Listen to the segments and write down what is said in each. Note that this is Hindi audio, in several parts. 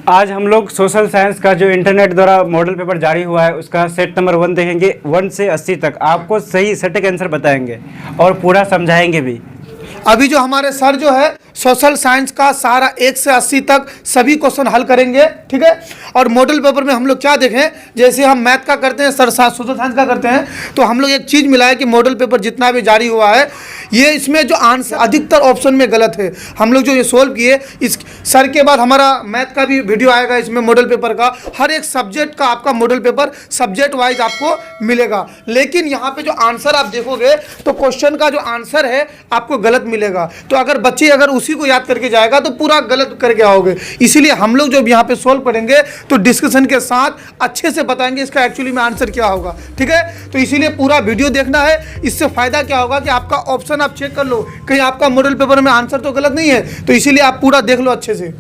आज हम लोग सोशल साइंस का जो इंटरनेट द्वारा मॉडल पेपर जारी हुआ है उसका सेट नंबर 1 देखेंगे। 1 से 80 तक आपको सही सटीक आंसर बताएंगे और पूरा समझाएंगे भी। अभी जो हमारे सर जो है सोशल साइंस का सारा 1 से 80 तक सभी क्वेश्चन हल करेंगे, ठीक है। और मॉडल पेपर में हम लोग क्या देखें, जैसे हम मैथ का करते हैं, सर सोशल साइंस का करते हैं, तो हम लोग एक चीज़ मिला है कि मॉडल पेपर जितना भी जारी हुआ है ये इसमें जो आंसर अधिकतर ऑप्शन में गलत है। हम लोग जो ये सोल्व किए, इस सर के बाद हमारा मैथ का भी वीडियो आएगा इसमें मॉडल पेपर का। हर एक सब्जेक्ट का आपका मॉडल पेपर सब्जेक्ट वाइज आपको मिलेगा, लेकिन यहाँ पे जो आंसर आप देखोगे तो क्वेश्चन का जो आंसर है आपको गलत मिलेगा। तो अगर बच्चे अगर उसी को याद करके जाएगा तो पूरा गलत करके आओगे। इसीलिए हम लोग जब यहाँ पे सोल्व करेंगे तो डिस्कशन के साथ अच्छे से बताएंगे इसका एक्चुअली में आंसर क्या होगा, ठीक है। तो इसीलिए पूरा वीडियो देखना है। इससे फायदा क्या होगा कि आपका ऑप्शन आप चेक कर लो, कहीं आपका मॉडल पेपर में आंसर तो गलत नहीं है, तो इसीलिए आप पूरा देख लो अच्छे से।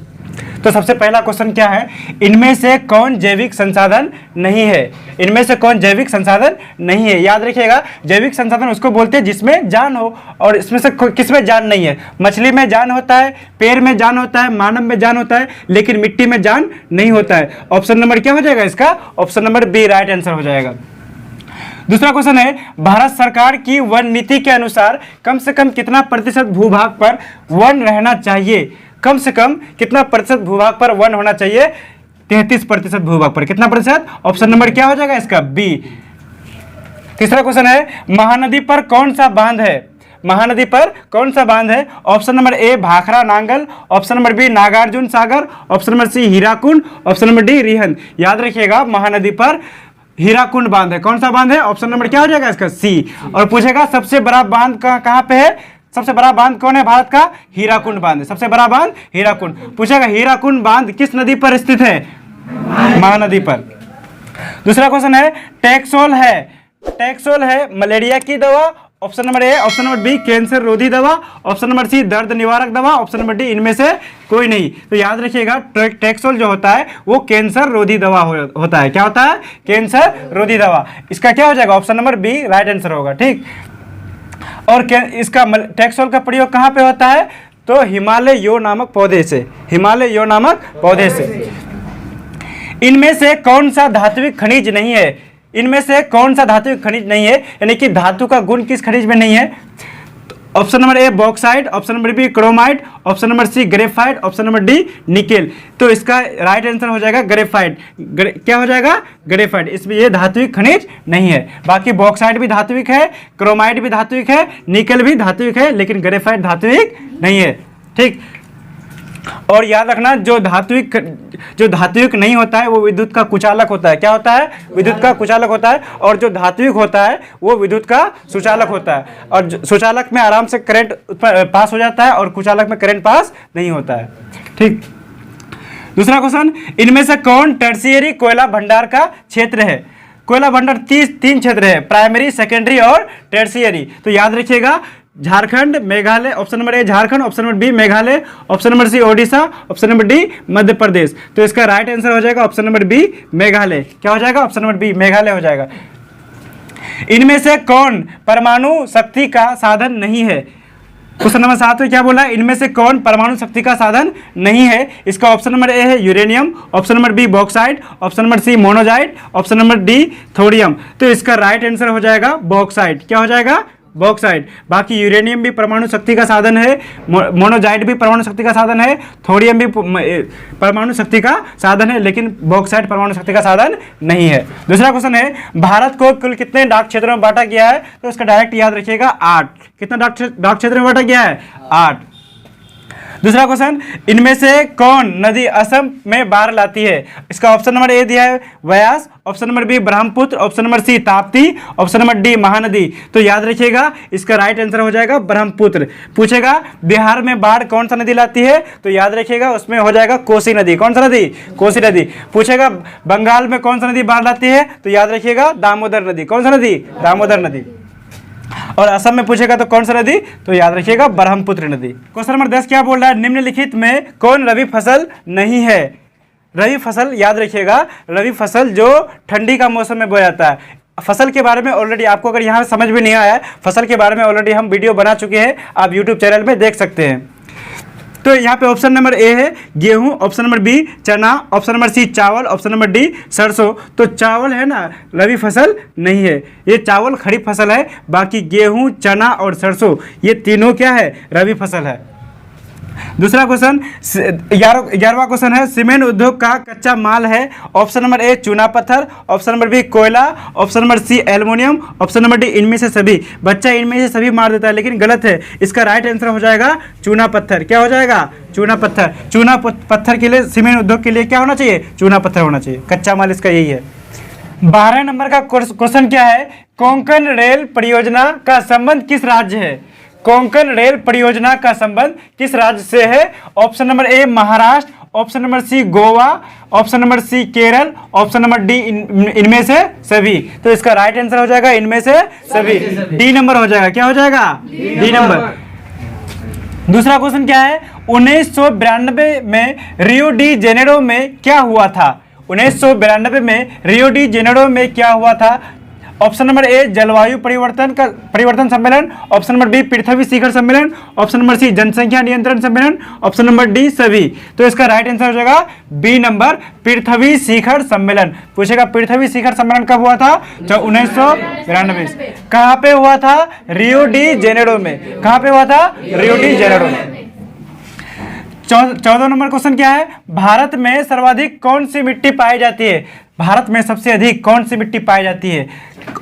तो सबसे पहला क्वेश्चन क्या है, इनमें से कौन जैविक संसाधन नहीं है। इनमें से कौन जैविक संसाधन नहीं है। याद रखिएगा, जैविक संसाधन उसको बोलते हैं जिसमें जान हो, और इसमें से किसमें जान नहीं है। मछली में जान होता है, पेड़ में जान होता है, मानव में जान होता है, लेकिन मिट्टी में जान नहीं होता है। ऑप्शन नंबर क्या हो जाएगा इसका, option number B right answer हो जाएगा। दूसरा क्वेश्चन है, भारत सरकार की वन नीति के अनुसार कम से कम कितना प्रतिशत भूभाग पर वन रहना चाहिए। कम से कम कितना प्रतिशत भूभाग पर वन होना चाहिए। 33% भूभाग पर। कितना प्रतिशत, ऑप्शन नंबर क्या हो जाएगा इसका, बी। तीसरा क्वेश्चन है, महानदी पर कौन सा बांध है। महानदी पर कौन सा बांध है। Option number A Bhakra Nangal, option number B Nagarjuna Sagar, option number C Hirakud, option number D Rihand. याद रखिएगा, महानदी पर हीराकुंड बांध है। कौन सा बांध है, ऑप्शन नंबर क्या हो जाएगा इसका, सी। और पूछेगा सबसे बड़ा बांध कहाँ पे है। सबसे बड़ा बांध कौन है भारत का, हीराकुंड बांध है। सबसे बड़ा बांध हीराकुंड। पूछेगा हीराकुंड बांध किस नदी पर स्थित है, महानदी पर। दूसरा क्वेश्चन है, टैक्सोल है। टैक्सोल है मलेरिया की दवा, option number A, option number B cancer रोधी दवा, ऑप्शन नंबर सी दर्द निवारक दवा, ऑप्शन नंबर डी इनमें से कोई नहीं। तो याद रखिएगा, टैक्सोल जो होता है वो कैंसर रोधी दवा होता है। क्या होता है, कैंसर रोधी दवा। इसका क्या हो जाएगा, option number B right answer होगा, ठीक। और इसका टैक्सोल का प्रयोग कहाँ पे होता है, तो हिमालय यो नामक पौधे से। हिमालय यो नामक पौधे से। इनमें से कौन सा धात्विक खनिज नहीं है। इनमें से कौन सा धात्विक खनिज नहीं है, यानी कि धातु का गुण किस खनिज में नहीं है। Option number A bauxite, option number B chromite, option number C graphite, option number D nickel. तो इसका राइट आंसर हो जाएगा ग्रेफाइट। क्या हो जाएगा, ग्रेफाइट। इसमें ये धात्विक खनिज नहीं है। बाकी बॉक्साइट भी धात्विक है, क्रोमाइट भी धात्विक है, निकेल भी धात्विक है, लेकिन ग्रेफाइट धात्विक नहीं है, ठीक। और याद रखना, जो धात्विक नहीं होता है वो विद्युत का कुचालक होता है। क्या होता है, विद्युत का कुचालक होता है। और जो धात्विक होता है वो विद्युत का सुचालक होता है। और सुचालक में आराम से करंट पास हो जाता है और कुचालक में करंट पास नहीं होता है, ठीक। दूसरा क्वेश्चन, इनमें से कौन टर्शियरी कोयला भंडार का क्षेत्र है। कोयला भंडार 3 क्षेत्र है, प्राइमरी, सेकेंडरी और टर्शियरी। तो याद रखिएगा, Jharkhand, Meghalaya, option number A Jharkhand, option number B Meghalaya, option number C Odisha, option number D Madhya Pradesh. तो इसका राइट आंसर हो जाएगा ऑप्शन नंबर बी मेघालय। क्या हो जाएगा, ऑप्शन नंबर बी मेघालय हो जाएगा। इनमें से कौन परमाणु शक्ति का साधन नहीं है। क्वेश्चन नंबर 7 में क्या बोला है, इनमें से कौन परमाणु शक्ति का साधन नहीं है। इसका ऑप्शन नंबर ए है uranium, option number B bauxite, option number C monazite, option number D thorium. तो इसका राइट आंसर हो जाएगा बॉक्साइट। क्या हो जाएगा, बॉक्साइट। बाकी यूरेनियम भी परमाणु शक्ति का साधन है, मोनोजाइट भी परमाणु शक्ति का साधन है, थोरियम भी परमाणु शक्ति का साधन है, लेकिन बॉक्साइट परमाणु शक्ति का साधन नहीं है। दूसरा क्वेश्चन है, भारत को कुल कितने डाक क्षेत्रों में बांटा गया है। तो इसका डायरेक्ट याद रखिएगा 8। कितना डाक क्षेत्र में बांटा गया है, 8। दूसरा क्वेश्चन, इनमें से कौन नदी असम में बाढ़ लाती है। इसका ऑप्शन नंबर ए दिया है Beas, option number B Brahmaputra, option number C Tapti, option number D Mahanadi. तो याद रखिएगा, इसका राइट आंसर हो जाएगा ब्रह्मपुत्र। पूछेगा बिहार में बाढ़ कौन सा नदी लाती है, तो याद रखिएगा उसमें हो जाएगा कोसी नदी। कौन सा नदी, कोसी नदी। पूछेगा बंगाल में कौन सा नदी बाढ़ लाती है, तो याद रखिएगा दामोदर नदी। कौन सा नदी, दामोदर नदी। और असम में पूछेगा तो कौन सा नदी, तो याद रखिएगा ब्रह्मपुत्र नदी। क्वेश्चन नंबर 10 क्या बोल रहा है, निम्नलिखित में कौन रबी फसल नहीं है। रबी फसल याद रखिएगा, रबी फसल जो ठंडी का मौसम में बोया जाता है। फसल के बारे में ऑलरेडी आपको अगर यहाँ समझ में नहीं आया है, फसल के बारे में ऑलरेडी हम वीडियो बना चुके हैं, आप यूट्यूब चैनल में देख सकते हैं। तो यहाँ पे ऑप्शन नंबर ए है गेहूं, ऑप्शन नंबर बी चना, ऑप्शन नंबर सी चावल, ऑप्शन नंबर डी सरसों। तो चावल है ना रबी फसल नहीं है, ये चावल खरीफ फसल है। बाकी गेहूं, चना और सरसों ये तीनों क्या है, रबी फसल है। दूसरा क्वेश्चन 11वां क्वेश्चन है सीमेंट उद्योग का कच्चा माल है। ऑप्शन नंबर ए चूना पत्थर, ऑप्शन नंबर बी कोयला, option number C aluminium, option number D इनमें से सभी। बच्चा इनमें से सभी मार देता है लेकिन गलत है। इसका राइट आंसर हो जाएगा चूना पत्थर। क्या हो जाएगा, चूना पत्थर। चूना पत्थर के लिए, सीमेंट उद्योग के लिए क्या होना चाहिए, चूना पत्थर होना चाहिए। कच्चा माल इसका यही है। 12 नंबर का क्वेश्चन क्या है, कोंकण रेल परियोजना का संबंध किस राज्य है। कोंकण रेल परियोजना का संबंध किस राज्य से है। Option number A Maharashtra, option number C Goa, option number C Kerala, option number D इनमें से सभी। तो इसका राइट आंसर हो जाएगा इनमें से सभी, डी नंबर हो जाएगा। क्या हो जाएगा, डी नंबर। दूसरा क्वेश्चन क्या है, 1992 में रियो डी जेनेरो में क्या हुआ था। 1992 में रियो डी जेनेरो में क्या हुआ था। ऑप्शन नंबर ए जलवायु परिवर्तन सम्मेलन, ऑप्शन नंबर बी पृथ्वी शिखर सम्मेलन, ऑप्शन नंबर सी जनसंख्या नियंत्रण सम्मेलन, ऑप्शन नंबर डी सभी। तो इसका राइट आंसर हो जाएगा बी नंबर, पृथ्वी शिखर सम्मेलन। पूछेगा पृथ्वी शिखर सम्मेलन कब हुआ था, तो 1992। कहाँ पे हुआ था, रियो डी जेनेरो में। कहाँ पे हुआ था, रियो डी जेनेरो में। 14 नंबर क्वेश्चन क्या है, भारत में सर्वाधिक कौन सी मिट्टी पाई जाती है। भारत में सबसे अधिक कौन सी मिट्टी पाई जाती है।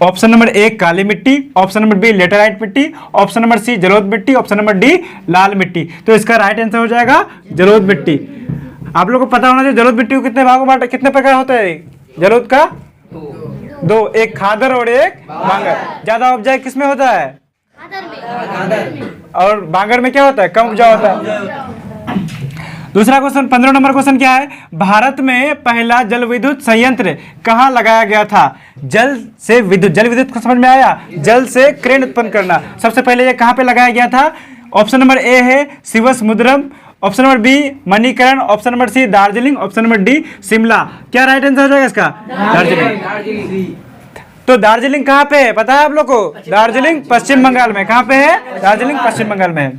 ऑप्शन नंबर ए काली मिट्टी, ऑप्शन नंबर बी लेटेराइट मिट्टी, ऑप्शन नंबर सी जलोढ़ मिट्टी, ऑप्शन नंबर डी लाल मिट्टी। तो इसका राइट आंसर हो जाएगा जलोढ़ मिट्टी। आप लोगों को पता होना चाहिए जलोढ़ मिट्टी को कितने भागों बांटा, कितने प्रकार होता है जलोढ़ का, दो, एक खादर और एक बांगर। ज्यादा उपजाऊ किसमें होता है, और बांगर में क्या होता है, कम उपजाऊ होता है। दूसरा क्वेश्चन 15 नंबर क्वेश्चन क्या है, भारत में पहला जल विद्युत संयंत्र कहाँ लगाया गया था। जल विद्युत को समझ में आया, जल से करेंट उत्पन्न करना। सबसे पहले ये कहाँ पे लगाया गया था। ऑप्शन नंबर ए है Shivasamudram, option number B Manikaran, option number C Darjeeling, option number D Shimla. क्या राइट आंसर हो जाएगा इसका, दार्जिलिंग। तो दार्जिलिंग कहाँ पे है पता है आप लोग को, दार्जिलिंग पश्चिम बंगाल में। कहाँ पे है, दार्जिलिंग पश्चिम बंगाल में है।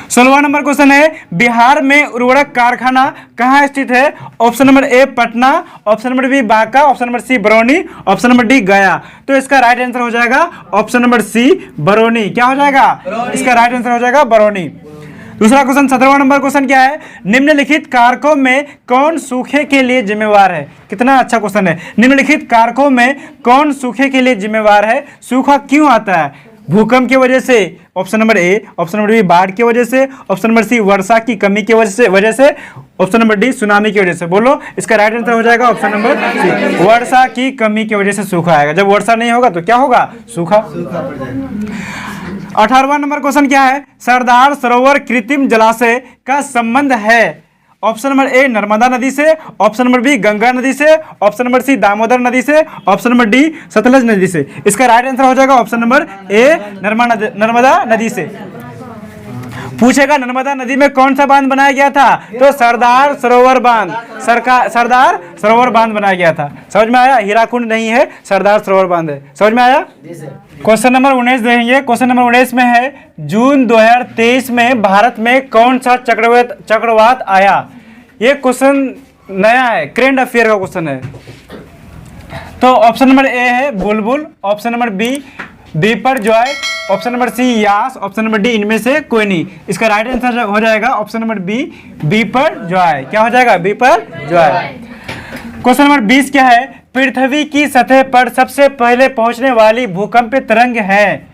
16वां नंबर क्वेश्चन है, बिहार में उर्वरक कारखाना कहाँ स्थित है। Option number A Patna, option number B Banka, option number C Barauni, option number D Gaya. तो इसका राइट आंसर हो जाएगा ऑप्शन नंबर सी बरौनी। क्या हो जाएगा, इसका राइट आंसर हो जाएगा बरौनी। दूसरा क्वेश्चन 17वां नंबर क्वेश्चन क्या है, निम्नलिखित कारकों में कौन सूखे के लिए जिम्मेवार है। कितना अच्छा क्वेश्चन है। निम्नलिखित कारकों में कौन सूखे के लिए जिम्मेवार है, सूखा क्यों आता है। भूकंप की वजह से, option number A, option number B बाढ़ की वजह से, ऑप्शन नंबर सी वर्षा की कमी की वजह से, ऑप्शन नंबर डी सुनामी की वजह से। बोलो इसका राइट आंसर हो जाएगा ऑप्शन नंबर सी, वर्षा की कमी की वजह से सूखा आएगा। जब वर्षा नहीं होगा तो क्या होगा, सूखा। 18वां नंबर क्वेश्चन क्या है, सरदार सरोवर कृत्रिम जलाशय का संबंध है। ऑप्शन नंबर ए नर्मदा नदी से, ऑप्शन नंबर बी गंगा नदी से, ऑप्शन नंबर सी दामोदर नदी से, ऑप्शन नंबर डी सतलज नदी से। इसका राइट आंसर हो जाएगा ऑप्शन नंबर ए नर्मदा नदी से। पूछेगा नर्मदा नदी में कौन सा बांध बनाया गया था, तो सरदार सरोवर बांध। सरदार सरोवर बांध बनाया गया था। समझ में आया, हीराकुंड नहीं है, सरदार सरोवर बांध है। समझ में आया। क्वेश्चन नंबर 19 देखेंगे। क्वेश्चन नंबर 19 में है, जून 2023 में भारत में कौन सा चक्रवात आया। ये क्वेश्चन नया है, करेंट अफेयर का क्वेश्चन है। तो ऑप्शन नंबर ए है Bulbul, option number B Biparjoy, option number C Yaas, option number D इनमें से कोई नहीं। इसका राइट आंसर हो जाएगा option number B Biparjoy. क्या हो जाएगा, बीपर जॉय। क्वेश्चन नंबर 20 क्या है, पृथ्वी की सतह पर सबसे पहले पहुंचने वाली भूकंपीय तरंग है।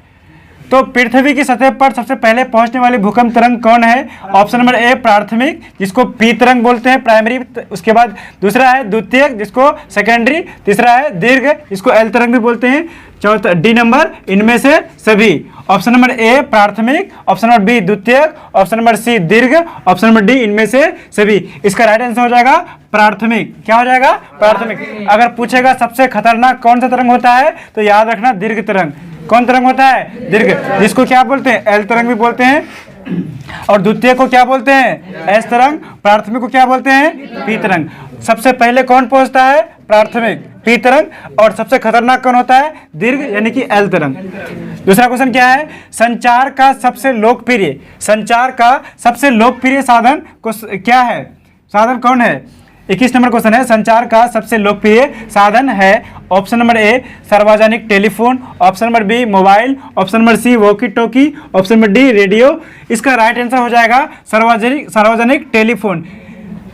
तो पृथ्वी की सतह पर सबसे पहले पहुंचने वाली भूकंप तरंग कौन है। ऑप्शन नंबर ए प्राथमिक, जिसको पी तरंग बोलते हैं, प्राइमरी। उसके बाद दूसरा है द्वितीयक, जिसको सेकेंडरी। तीसरा है दीर्घ, जिसको एल तरंग भी बोलते हैं। चौथा डी नंबर इनमें से सभी। ऑप्शन नंबर ए प्राथमिक, ऑप्शन नंबर बी द्वितीयक, ऑप्शन नंबर सी दीर्घ, ऑप्शन नंबर डी इनमें से सभी। इसका राइट आंसर हो जाएगा प्राथमिक। क्या हो जाएगा, प्राथमिक। अगर पूछेगा सबसे खतरनाक कौन सा तरंग होता है, तो याद रखना दीर्घ तरंग। कौन तरंग होता है, दीर्घ, जिसको क्या बोलते हैं, एल तरंग भी बोलते हैं। और द्वितीय को क्या बोलते हैं, एस तरंग। प्राथमिक को क्या बोलते हैं, पी तरंग। सबसे पहले कौन पहुंचता है, प्राथमिक, पी तरंग। और सबसे खतरनाक कौन होता है, दीर्घ यानी कि एल तरंग। दूसरा क्वेश्चन क्या है, संचार का सबसे लोकप्रिय साधन क्या है, साधन कौन है। 21 नंबर क्वेश्चन है, संचार का सबसे लोकप्रिय साधन है। ऑप्शन नंबर ए सार्वजनिक telephone, option number B mobile, option number C walkie talkie, option number D radio. इसका राइट आंसर हो जाएगा सार्वजनिक टेलीफोन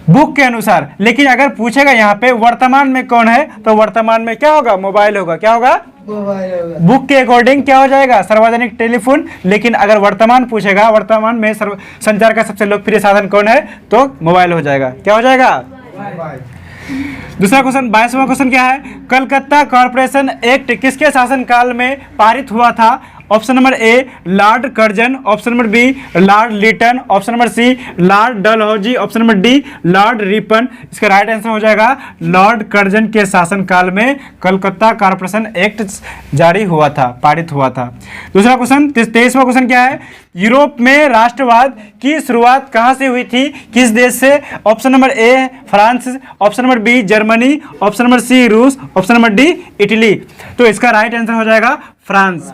बुक के अनुसार। लेकिन अगर पूछेगा यहाँ पे वर्तमान में कौन है, तो वर्तमान में क्या होगा, मोबाइल होगा। क्या होगा, बुक के अकॉर्डिंग क्या हो जाएगा, सार्वजनिक टेलीफोन। लेकिन अगर वर्तमान पूछेगा, वर्तमान में संचार का सबसे लोकप्रिय साधन कौन है, तो मोबाइल हो जाएगा। क्या हो जाएगा। दूसरा क्वेश्चन 22वां क्वेश्चन क्या है, कलकत्ता कॉरपोरेशन एक्ट किसके शासनकाल में पारित हुआ था। Option number A Lord Curzon, option number B Lord Lytton, option number C Lord Dalhousie, option number D Lord Ripon. इसका राइट आंसर हो जाएगा लॉर्ड कर्जन के शासनकाल में कलकत्ता कॉरपोरेशन एक्ट जारी हुआ था, पारित हुआ था। दूसरा क्वेश्चन 23वां क्वेश्चन क्या है, यूरोप में राष्ट्रवाद की शुरुआत कहाँ से हुई थी, किस देश से। Option number A France, option number B Germany, option number C रूस, ऑप्शन नंबर डी इटली। तो इसका राइट आंसर हो जाएगा फ्रांस।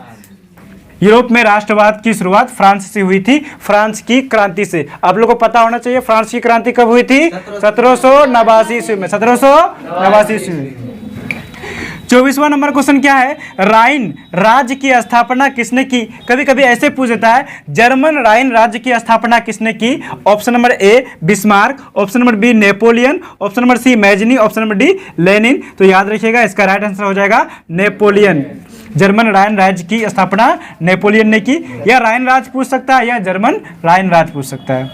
यूरोप में राष्ट्रवाद की शुरुआत फ्रांस से हुई थी, फ्रांस की क्रांति से। आप लोगों को पता होना चाहिए फ्रांस की क्रांति कब हुई थी, 1789 ईस्वी में, 1789 ईस्वी में। 24वां नंबर क्वेश्चन क्या है, राइन राज्य की स्थापना किसने की। कभी कभी ऐसे पूछ देता है, जर्मन राइन राज्य की स्थापना किसने की। Option number A Bismarck, option number B Napoleon, option number C Mazzini, option number D Lenin. तो याद रखिएगा इसका राइट आंसर हो जाएगा नेपोलियन। जर्मन राइन राज्य की स्थापना नेपोलियन ने की। या राइन राज्य पूछ सकता है या जर्मन राइन राज्य पूछ सकता है।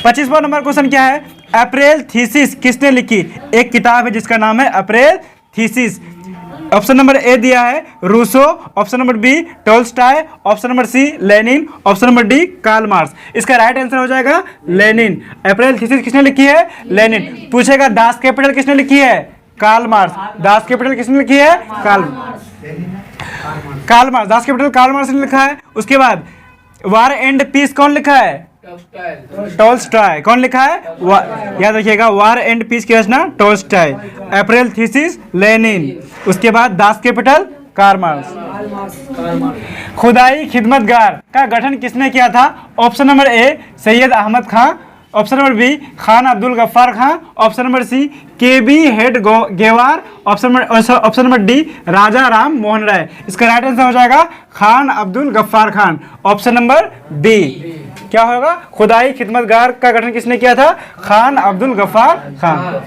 25वां नंबर क्वेश्चन क्या है, अप्रैल थीसिस किसने लिखी। एक किताब है जिसका नाम है April thesis. Option number A दिया है Rousseau, option number B Tolstoy, option number C Lenin, option number D Karl Marx. इसका राइट आंसर हो जाएगा लेनिन। अप्रैल थीसिस किसने लिखी है, लेनिन। पूछेगा दास कैपिटल किसने लिखी है, कार्ल मार्क्स। दास कैपिटल किसने लिखी है, Karl Marx. Das Kapital Karl Marx ने लिखा है। उसके बाद वार एंड पीस कौन लिखा है, टोल्स्टॉय। कौन लिखा है, याद रखिएगा वार एंड पीस की रचना टोल्स्टॉय। April thesis Lenin. उसके बाद दास कैपिटल कार्ल मार्क्स। खुदाई खिदमतगार का गठन किसने किया था। Option number A Syed Ahmad Khan, option number B Khan Abdul Ghaffar Khan, option number C K B Hedgewar, option number D Raja Ram Mohan Roy. इसका राइट आंसर हो जाएगा Khan Abdul Ghaffar Khan, option number B. क्या होगा, खुदाई खिदमतगार का गठन किसने किया था, खान अब्दुल गफ्फार खान।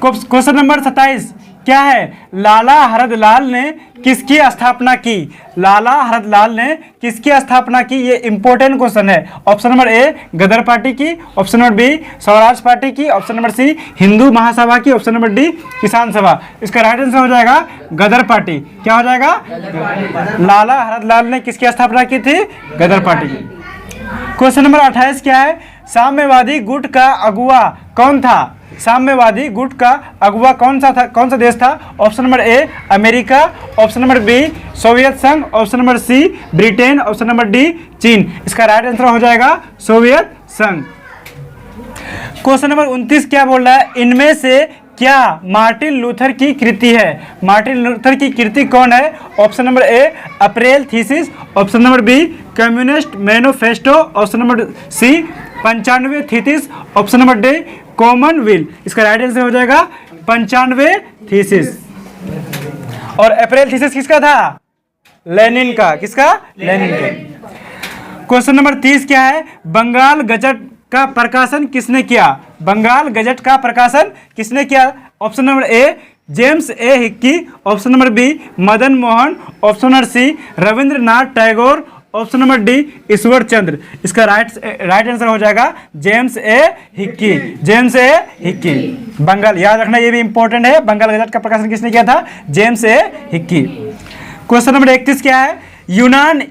क्वेश्चन नंबर 27 क्या है, लाला हरदलाल ने किसकी स्थापना की। लाला हरदलाल ने किसकी स्थापना की, ये इंपॉर्टेंट क्वेश्चन है। Option number A Ghadar party की, option number B Swaraj party की, option number C Hindu Mahasabha की, ऑप्शन नंबर डी किसान सभा। इसका राइट आंसर हो जाएगा गदर पार्टी। क्या हो जाएगा, लाला हरदलाल ने किसकी स्थापना की थी, गदर पार्टी की। क्वेश्चन नंबर 28 क्या है, साम्यवादी गुट का अगुवा कौन था। साम्यवादी गुट का अगुवा कौन सा देश था। Option number A America, option number B Soviet संघ, option number C Britain, option number D चीन। इसका राइट आंसर हो जाएगा सोवियत संघ। क्वेश्चन नंबर 29 क्या बोल रहा है, इनमें से क्या मार्टिन लूथर की कृति है। मार्टिन लूथर की कृति कौन है। Option number A April thesis, option number B Communist Manifesto, option number C 95 theses, option number D Commonwealth. इसका राइट आंसर हो जाएगा 95 थीसिस। और अप्रैल थीसिस किसका था, लेनिन का। किसका, लेनिन का। क्वेश्चन नंबर 30 क्या है, बंगाल गजट का प्रकाशन किसने किया। बंगाल गजट का प्रकाशन किसने किया। Option number A James A Hicky, option number B Madan Mohan, option number C Rabindranath Tagore, option number D Ishwar Chandra. इसका राइट आंसर हो जाएगा James A Hicky. James A Hicky. Bengal याद रखना, ये भी इंपॉर्टेंट है। बंगाल गजट का प्रकाशन किसने किया था, James A Hickey. Question number 31 क्या है, यूनान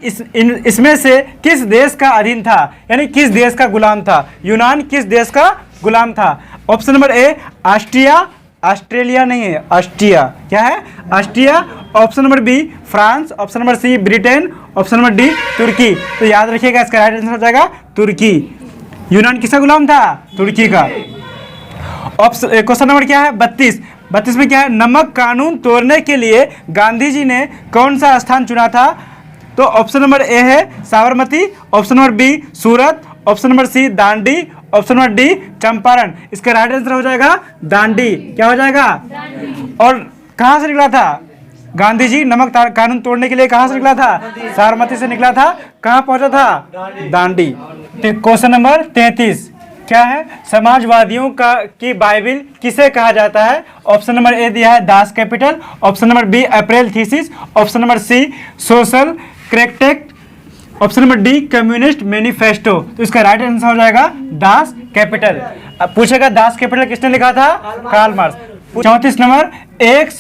इसमें से किस देश का अधीन था, यानी किस देश का गुलाम था। यूनान किस देश का गुलाम था। Option number A Austria, Australia नहीं है, ऑस्ट्रिया। क्या है, Austria. Option number B France, option number C Britain, option number D तुर्की। तो याद रखिएगा इसका राइट आंसर हो जाएगा तुर्की। यूनान किसका गुलाम था, तुर्की का। क्वेश्चन नंबर क्या है 32 में क्या है, नमक कानून तोड़ने के लिए गांधी जी ने कौन सा स्थान चुना था। तो ऑप्शन नंबर ए है Sabarmati, option number B Surat, option number C Dandi, option number D Champaran. इसका राइट आंसर हो जाएगा दांडी। क्या हो जाएगा? और कहाँ से निकला था गांधी जी? नमक कानून तोड़ने के लिए कहाँ से निकला था? साबरमती से निकला था। कहाँ पहुंचा था? दांडी। क्वेश्चन नंबर 33 क्या है? समाजवादियों की बाइबिल किसे कहा जाता है? ऑप्शन नंबर ए दिया है Das Kapital, option number B April thesis, option number C Social Contract, option number D Communist Manifesto. तो इसका राइट आंसर हो जाएगा दास कैपिटल। अब पूछेगा दास कैपिटल किसने लिखा था? Karl Marx. 34 नंबर एक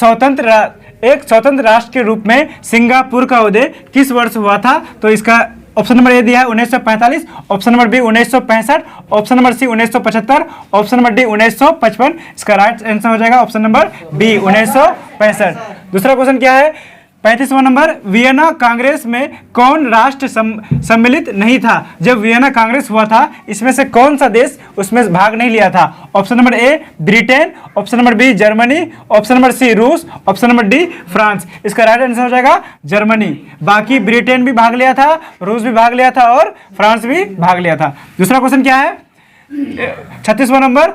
स्वतंत्र राष्ट्र के रूप में सिंगापुर का उदय किस वर्ष हुआ था? तो इसका ऑप्शन नंबर ए दिया है 1945, option number B 1965, option number C 1975, option number D 1955। इसका राइट आंसर हो जाएगा ऑप्शन नंबर बी 1965। दूसरा क्वेश्चन क्या है? 35वां नंबर वियना कांग्रेस में कौन राष्ट्र सम्मिलित नहीं था? जब वियना कांग्रेस हुआ था इसमें से कौन सा देश उसमें भाग नहीं लिया था? Option number A Britain, option number B Germany, option number C रूस, ऑप्शन नंबर डी फ्रांस। इसका राइट आंसर हो जाएगा जर्मनी। बाकी ब्रिटेन भी भाग लिया था, रूस भी भाग लिया था और फ्रांस भी भाग लिया था। दूसरा क्वेश्चन क्या है? 36वां नंबर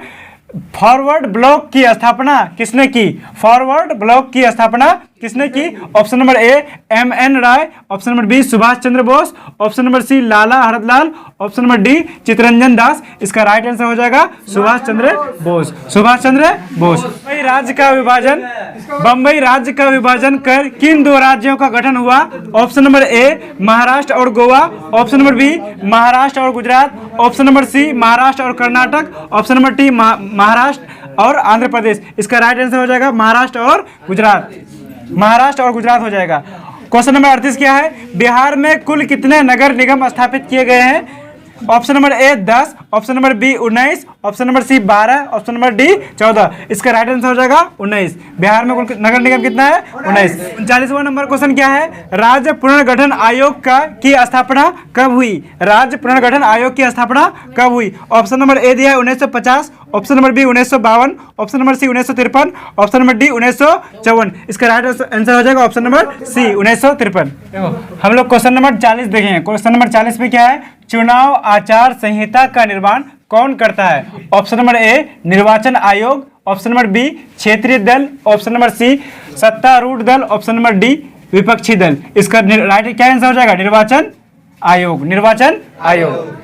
फॉरवर्ड ब्लॉक की स्थापना किसने की? फॉरवर्ड ब्लॉक की स्थापना किसने की? Option number A M N. Roy, option number B Subhash Chandra Bose, option number C Lala Hardayal, option number D Chittaranjan Das. इसका राइट आंसर हो जाएगा सुभाष चंद्र बोस। सुभाष चंद्र बोस। बम्बई राज्य का विभाजन कर किन दो राज्यों का गठन हुआ? ऑप्शन नंबर ए महाराष्ट्र और Goa, option number B Maharashtra और Gujarat, option number C Maharashtra और Karnataka, option number D Maharashtra और आंध्र प्रदेश। इसका राइट आंसर हो जाएगा महाराष्ट्र और गुजरात। महाराष्ट्र और गुजरात हो जाएगा। क्वेश्चन नंबर 38 क्या है? बिहार में कुल कितने नगर निगम स्थापित किए गए हैं? Option number A 10, option number B 19, option number C 12, option number D 14। इसका राइट आंसर हो जाएगा 19। बिहार में कुल नगर निगम कितना है? 19। 39वां नंबर क्वेश्चन क्या है? राज्य पुनर्गठन आयोग की स्थापना कब हुई? राज्य पुनर्गठन आयोग की स्थापना कब हुई? ऑप्शन नंबर ए दिया है 1950, option number B 1952, option number C 1953, option number D 1954। इसका राइट आंसर हो जाएगा ऑप्शन नंबर सी 1953। हम लोग क्वेश्चन नंबर 40 देखेंगे। क्वेश्चन नंबर 40 में क्या है? चुनाव आचार संहिता का निर्माण कौन करता है? ऑप्शन नंबर ए निर्वाचन आयोग, ऑप्शन नंबर बी क्षेत्रीय दल, ऑप्शन नंबर सी सत्तारूढ़ दल, ऑप्शन नंबर डी विपक्षी दल। इसका राइट क्या आंसर हो जाएगा? निर्वाचन आयोग। निर्वाचन आयोग।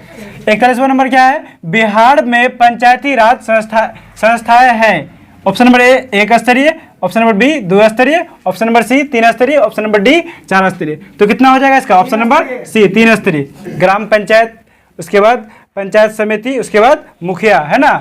41वां नंबर क्या है? बिहार में पंचायती राज संस्थाएं हैं। ऑप्शन नंबर ए 1 स्तरीय, ऑप्शन नंबर बी 2 स्तरीय, ऑप्शन नंबर सी 3 स्तरीय, ऑप्शन नंबर डी 4 स्तरीय। तो कितना हो जाएगा इसका? ऑप्शन नंबर सी 3 स्तरीय। ग्राम पंचायत, उसके बाद पंचायत समिति, उसके बाद मुखिया, है ना।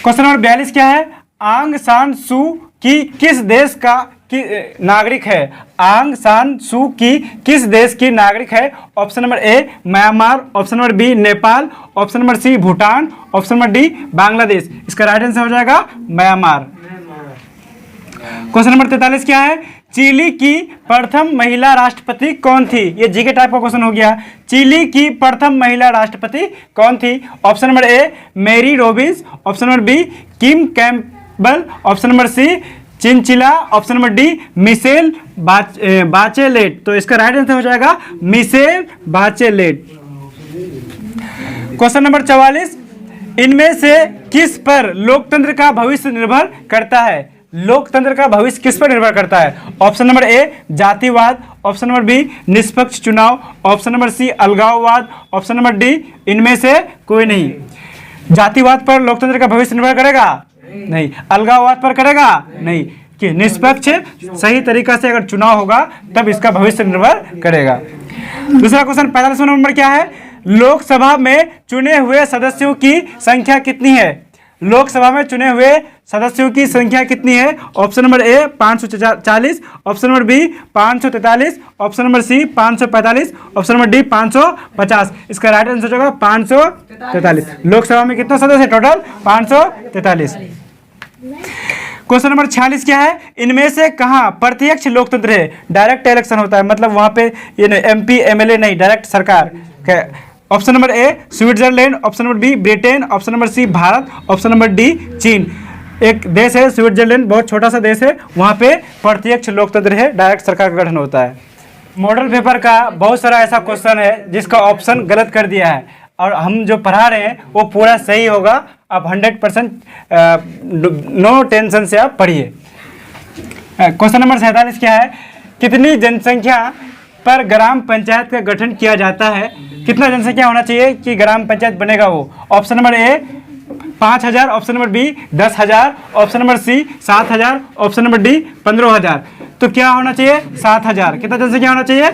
क्वेश्चन नंबर 42 क्या है? आंग सान सू की किस देश का नागरिक है? आंग सान सू की किस देश की नागरिक है? Option number A Myanmar, option number B Nepal, option number C Bhutan, option number D Bangladesh. इसका राइट आंसर हो जाएगा म्यांमार। क्वेश्चन नंबर 43 क्या है? चिली की प्रथम महिला राष्ट्रपति कौन थी? ये जीके टाइप का क्वेश्चन हो गया। चिली की प्रथम महिला राष्ट्रपति कौन थी? Option number A Mary Robinson, option number B Kim Campbell, option number C Chinchilla, option number D Michelle Bachelet. तो इसका राइट आंसर हो जाएगा मिशेल बाचेलेट। क्वेश्चन नंबर 44, इनमें से किस पर लोकतंत्र का भविष्य निर्भर करता है? लोकतंत्र का भविष्य किस पर निर्भर करता है? ऑप्शन नंबर ए जातिवाद, ऑप्शन नंबर बी निष्पक्ष चुनाव, ऑप्शन नंबर सी अलगाववाद, ऑप्शन नंबर डी इनमें से कोई नहीं। जातिवाद पर लोकतंत्र का भविष्य निर्भर करेगा? नहीं। अलगाववाद पर करेगा? नहीं। कि निष्पक्ष सही तरीका से अगर चुनाव होगा तब इसका भविष्य निर्भर करेगा। दूसरा क्वेश्चन 45वां नंबर क्या है? लोकसभा में चुने हुए सदस्यों की संख्या कितनी है? लोकसभा में चुने हुए सदस्यों की संख्या कितनी है? Option number A 540, option number B 543, option number C 545, option number D 550। इसका राइट आंसर होगा 543। लोकसभा में कितना सदस्य है टोटल? 543। क्वेश्चन नंबर 46 क्या है? इनमें से कहाँ प्रत्यक्ष लोकतंत्र है? डायरेक्ट इलेक्शन होता है, मतलब वहां पे ये नहीं एमपी एमएलए नहीं, डायरेक्ट सरकार। Option number A Switzerland, option number B Britain, option number C Bharat, option number D चीन। एक देश है स्विट्जरलैंड, बहुत छोटा सा देश है, वहां पे प्रत्यक्ष लोकतंत्र है, डायरेक्ट सरकार का गठन होता है। मॉडल पेपर का बहुत सारा ऐसा क्वेश्चन है जिसका ऑप्शन गलत कर दिया है, और हम जो पढ़ा रहे हैं वो पूरा सही होगा। आप 100% नो टेंशन से आप पढ़िए। क्वेश्चन नंबर 47 क्या है? कितनी जनसंख्या पर ग्राम पंचायत का गठन किया जाता है? कितना जनसंख्या होना चाहिए कि ग्राम पंचायत बनेगा वो? Option number A 5,000, option number B 10,000, option number C 7,000, option number D 15,000। तो क्या होना चाहिए? 7,000। कितना जनसंख्या होना चाहिए?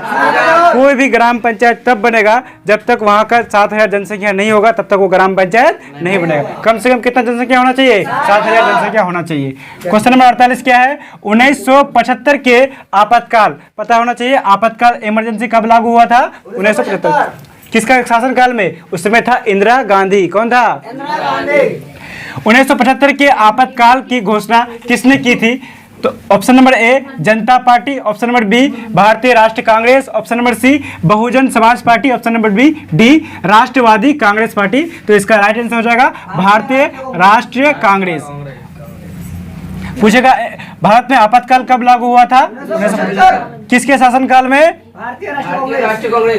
कोई भी ग्राम पंचायत तब बनेगा जब तक वहाँ का 7,000 जनसंख्या नहीं होगा, तब तक वो ग्राम पंचायत नहीं बनेगा। कम से कम कितना जनसंख्या होना चाहिए? 7,000 जनसंख्या होना चाहिए। क्वेश्चन नंबर 48 क्या है? 1975 के आपातकाल पता होना चाहिए। आपातकाल इमरजेंसी कब लागू हुआ था? 1975। किसका शासनकाल में? उस समय था इंदिरा गांधी। कौन था? 1975 के आपातकाल की घोषणा किसने की थी? तो ऑप्शन नंबर ए जनता party, option number B Bharatiya Rashtriya Congress, option number C Bahujan Samaj party, option number B D Rashtravadi Congress party. तो इसका राइट आंसर हो जाएगा भारतीय राष्ट्रीय कांग्रेस। पूछेगा भारत में आपातकाल कब लागू हुआ था? किसके शासनकाल में?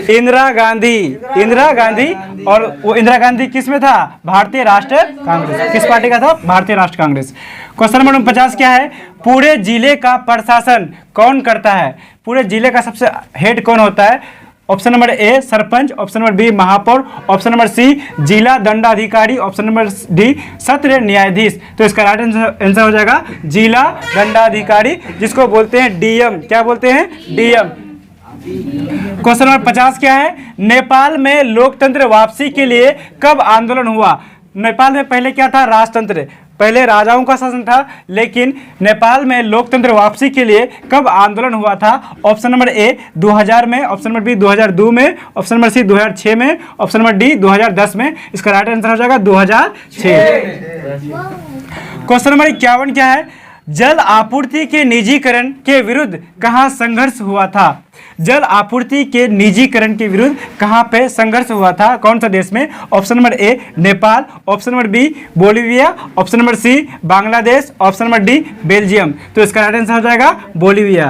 इंदिरा गांधी। इंदिरा गांधी। और वो इंदिरा गांधी किस में था? भारतीय राष्ट्रीय कांग्रेस। किस पार्टी का था? भारतीय राष्ट्रीय कांग्रेस। क्वेश्चन नंबर 50 क्या है? पूरे जिले का प्रशासन कौन करता है? पूरे जिले का सबसे हेड कौन होता है? Option number A sarpanch, option number B महापौर, ऑप्शन नंबर सी जिला दंडाधिकारी, ऑप्शन नंबर डी सत्र न्यायाधीश। तो इसका राइट आंसर हो जाएगा जिला दंडाधिकारी, जिसको बोलते हैं डीएम। क्या बोलते हैं? डीएम। क्वेश्चन नंबर 50 क्या है? नेपाल में लोकतंत्र वापसी के लिए कब आंदोलन हुआ? नेपाल में पहले क्या था? राजतंत्र। पहले राजाओं का शासन था, लेकिन नेपाल में लोकतंत्र वापसी के लिए कब आंदोलन हुआ था? ऑप्शन नंबर ए 2000 में, ऑप्शन नंबर बी 2002 में, ऑप्शन नंबर सी 2006 में, ऑप्शन नंबर डी 2010 में। इसका राइट आंसर हो जाएगा 2006। क्वेश्चन नंबर 51 क्या है? जल आपूर्ति के निजीकरण के विरुद्ध कहाँ संघर्ष हुआ था? जल आपूर्ति के निजीकरण के विरुद्ध कहाँ पे संघर्ष हुआ था? कौन सा देश में? Option number A Nepal, option number B Bolivia, option number C Bangladesh, option number D Belgium. तो इसका राइट आंसर हो जाएगा बोलिविया।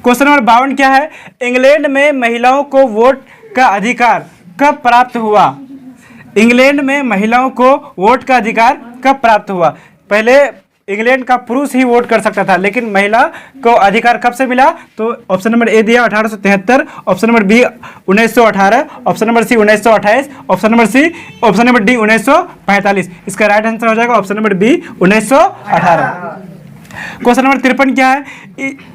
क्वेश्चन नंबर 52 क्या है? इंग्लैंड में महिलाओं को वोट का अधिकार कब प्राप्त हुआ? इंग्लैंड में महिलाओं को वोट का अधिकार कब प्राप्त हुआ? पहले इंग्लैंड का पुरुष ही वोट कर सकता था, लेकिन महिला को अधिकार कब से मिला? तो ऑप्शन नंबर ए दिया 1873, option number B 1918, option number C 1928, option number D 1945। इसका राइट आंसर हो जाएगा option number B 1918। Question number 53 क्या है?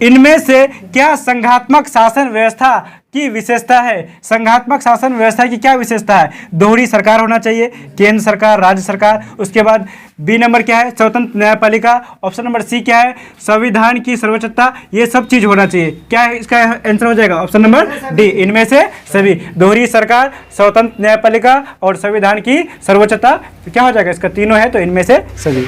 इनमें से क्या संघात्मक शासन व्यवस्था की विशेषता है? संघात्मक शासन व्यवस्था की क्या विशेषता है? दोहरी सरकार होना चाहिए, केंद्र सरकार, राज्य सरकार। उसके बाद बी नंबर क्या है? स्वतंत्र न्यायपालिका। ऑप्शन नंबर सी क्या है? संविधान की सर्वोच्चता। ये सब चीज होना चाहिए। क्या है इसका आंसर हो जाएगा? ऑप्शन नंबर डी इनमें से सभी। दोहरी सरकार, स्वतंत्र न्यायपालिका और संविधान की सर्वोच्चता क्या हो जाएगा? इसका तीनों है, तो इनमें से सभी।